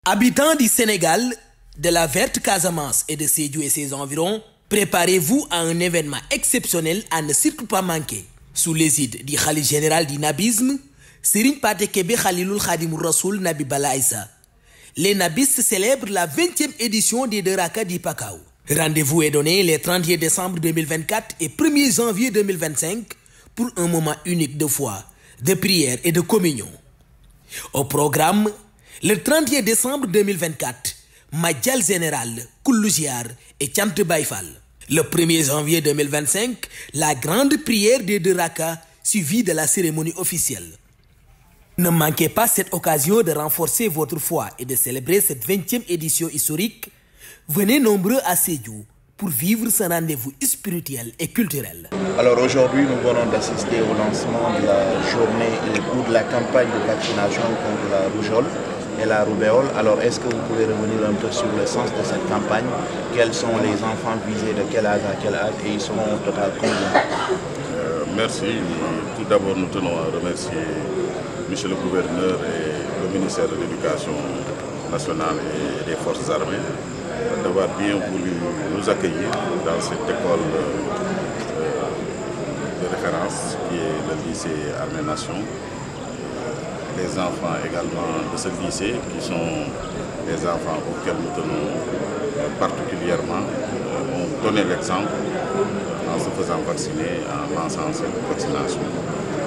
Habitants du Sénégal, de la verte Casamance et de Sédhiou et ses environs, préparez-vous à un événement exceptionnel à ne surtout pas manquer. Sous l'égide du khalife général du nabisme, Serigne Pathé Kébé Khaliloul Khadimou Rassoul Nabi Bala Issa, les nabistes célèbrent la 20e édition des Deux Rakas du Pakao. Rendez-vous est donné les 31 décembre 2024 et 1er janvier 2025 pour un moment unique de foi, de prière et de communion. Au programme, le 31 décembre 2024, Madjal Général, Koulouziar et Tchante Baïfal. Le 1er janvier 2025, la grande prière des Deux Rakas suivie de la cérémonie officielle. Ne manquez pas cette occasion de renforcer votre foi et de célébrer cette 20e édition historique. Venez nombreux à Sédhiou pour vivre ce rendez-vous spirituel et culturel. Alors aujourd'hui, nous venons d'assister au lancement de la journée ou de la campagne de vaccination contre la rougeole et la rubéole. Alors est-ce que vous pouvez revenir un peu sur le sens de cette campagne? Quels sont les enfants visés, de quel âge à quel âge, et ils sont au total combien? Merci. Tout d'abord, nous tenons à remercier Monsieur le gouverneur et le ministère de l'Éducation nationale et des Forces armées d'avoir bien voulu nous accueillir dans cette école de référence qui est le lycée Armée Nation. Les enfants également de ce lycée qui sont les enfants auxquels nous tenons particulièrement ont donné l'exemple en se faisant vacciner, en lançant cette vaccination.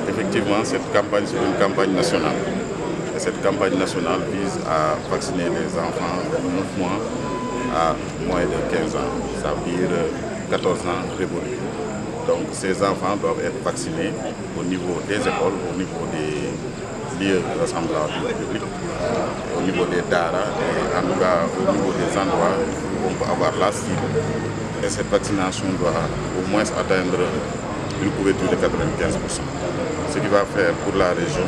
Effectivement, cette campagne, c'est une campagne nationale. Et cette campagne nationale vise à vacciner les enfants de 9 mois à moins de 15 ans, ça veut dire 14 ans révolus. Donc ces enfants doivent être vaccinés au niveau des écoles, au niveau des lieux de l'assemblage public, au niveau des daras et en tout cas au niveau des endroits où on peut avoir la cible. Et cette vaccination doit au moins atteindre une couverture de 95%. Ce qui va faire pour la région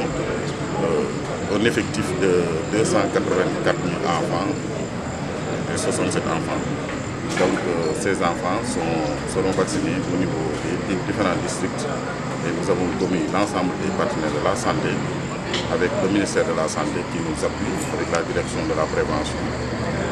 un effectif de 284 000 enfants et 67 enfants. Donc ces enfants seront vaccinés au niveau des différents districts et nous avons commis l'ensemble des partenaires de la santé avec le ministère de la Santé qui nous appuie, avec la direction de la prévention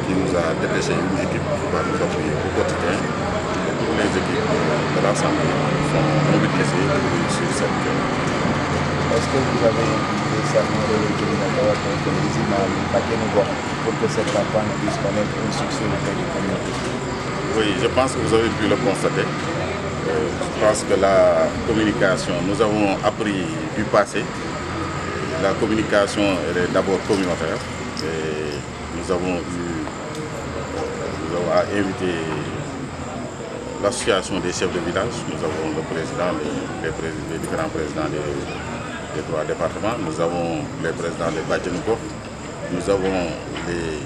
qui nous a dépêché une équipe qui va nous appuyer au quotidien. Et toutes les équipes de la santé sont mobilisées pour réussir cette Est-ce que vous avez des serments révélateurs contre les images pour que cette campagne puisse connaître un succès auprès des communautés? Oui, je pense que vous avez pu le constater. Je pense que la communication, nous avons appris du passé. La communication elle est d'abord communautaire. Et nous avons invité l'association des chefs de village. Nous avons le président, les différents présidents des 3 départements. Nous avons les présidents des Badjenko. Nous avons les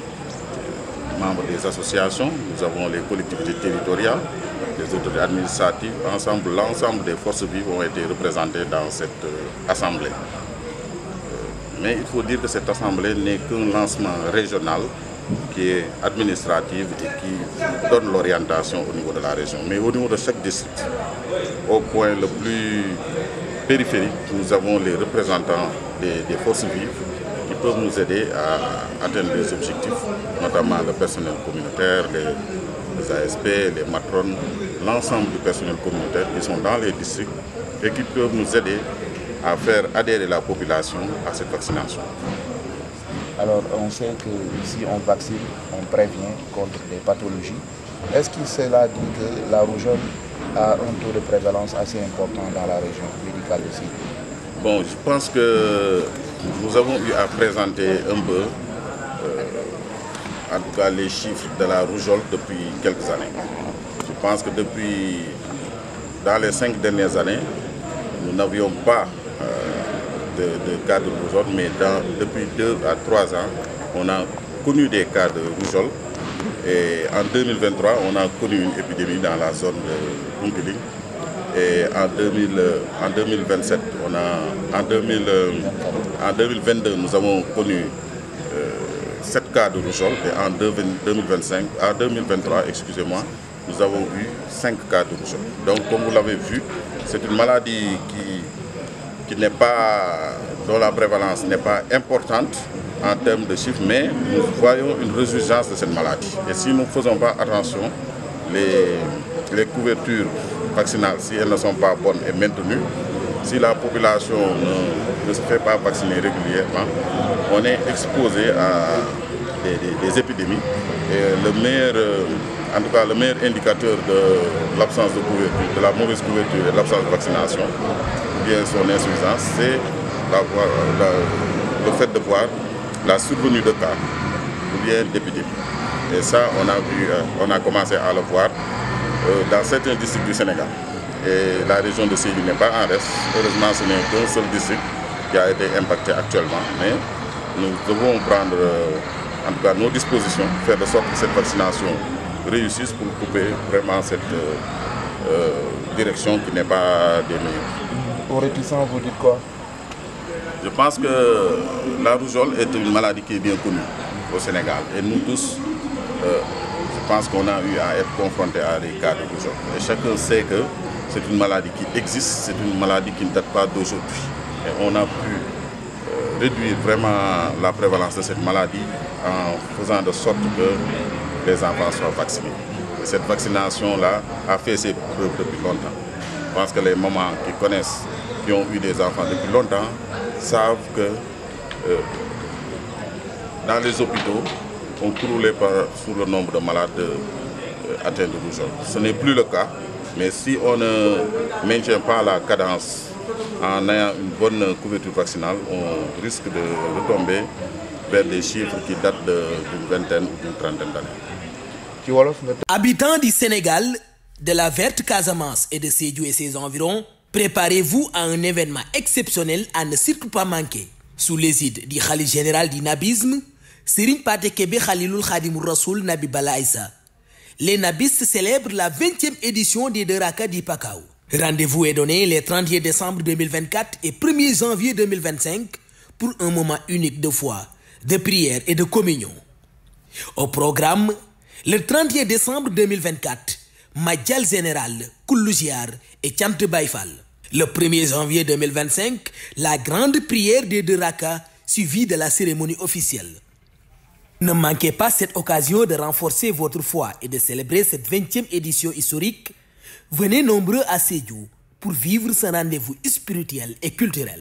membres des associations. Nous avons les collectivités territoriales, les autorités administratives. L'ensemble des forces vives ont été représentées dans cette assemblée. Mais il faut dire que cette assemblée n'est qu'un lancement régional qui est administratif et qui donne l'orientation au niveau de la région. Mais au niveau de chaque district, au point le plus périphérique, nous avons les représentants des forces vives qui peuvent nous aider à atteindre les objectifs, notamment le personnel communautaire, les ASP, les matrones, l'ensemble du personnel communautaire qui sont dans les districts et qui peuvent nous aider à faire adhérer la population à cette vaccination. Alors on sait que si on vaccine, on prévient contre des pathologies. Est-ce que cela dit que la rougeole a un taux de prévalence assez important dans la région médicale aussi? Bon, je pense que nous avons eu à présenter un peu, en tout cas les chiffres de la rougeole depuis quelques années. Je pense que dans les 5 dernières années, nous n'avions pas de cas de rougeole, mais depuis 2 à 3 ans, on a connu des cas de rougeole. Et en 2023, on a connu une épidémie dans la zone de Bunkiling. Et en 2027, en 2022, nous avons connu 7 cas de rougeole. Et en 2023, excusez-moi, nous avons eu 5 cas de rougeole. Donc, comme vous l'avez vu, c'est une maladie dont la prévalence n'est pas importante, en termes de chiffres, mais nous voyons une résurgence de cette maladie. Et si nous ne faisons pas attention, les couvertures vaccinales, si elles ne sont pas bonnes et maintenues, si la population ne se fait pas vacciner régulièrement, on est exposé à des épidémies. Et le meilleur indicateur de l'absence de couverture, de la mauvaise couverture et de l'absence de vaccination, ou bien son insuffisance, c'est le fait de voir la survenue de cas ou bien d'épidémies. Et ça, on a commencé à le voir dans certains districts du Sénégal. Et la région de Sédhiou n'est pas en reste. Heureusement, ce n'est qu'un seul district qui a été impacté actuellement. Mais nous devons prendre en tout cas nos dispositions, faire de sorte que cette vaccination réussisse pour couper vraiment cette direction qui n'est pas des meilleures. Pour réticents, vous dites quoi? Je pense que la rougeole est une maladie qui est bien connue au Sénégal. Et nous tous, je pense qu'on a eu à être confrontés à des cas de rougeole. Et chacun sait que c'est une maladie qui existe, c'est une maladie qui ne date pas d'aujourd'hui. Et on a pu réduire vraiment la prévalence de cette maladie en faisant de sorte que les enfants soient vaccinés. Et cette vaccination-là a fait ses preuves depuis longtemps. Je pense que les mamans qui connaissent, qui ont eu des enfants depuis longtemps, savent que dans les hôpitaux, on croulait sur le nombre de malades atteints de rougeole. Ce n'est plus le cas, mais si on ne maintient pas la cadence en ayant une bonne couverture vaccinale, on risque de retomber vers des chiffres qui datent d'une vingtaine ou d'une trentaine d'années. Habitants du Sénégal, de la verte Casamance et de Sédhiou et ses environs, préparez-vous à un événement exceptionnel à ne surtout pas manquer. Sous l'égide du Khalife général du nabisme, Serigne Pathé Kébé Khaliloul Khadimou Rassoul Nabi Bala Aïssa, les nabistes célèbrent la 20e édition des Deux Rakas d'Ipakao. Rendez-vous est donné les 31 décembre 2024 et 1er janvier 2025 pour un moment unique de foi, de prière et de communion. Au programme, le 31 décembre 2024, Madjal Général, Koulouziar et Tchant Baïfal. Le 1er janvier 2025, la grande prière des Deux Rakas suivie de la cérémonie officielle. Ne manquez pas cette occasion de renforcer votre foi et de célébrer cette 20e édition historique. Venez nombreux à Sédhiou pour vivre ce rendez-vous spirituel et culturel.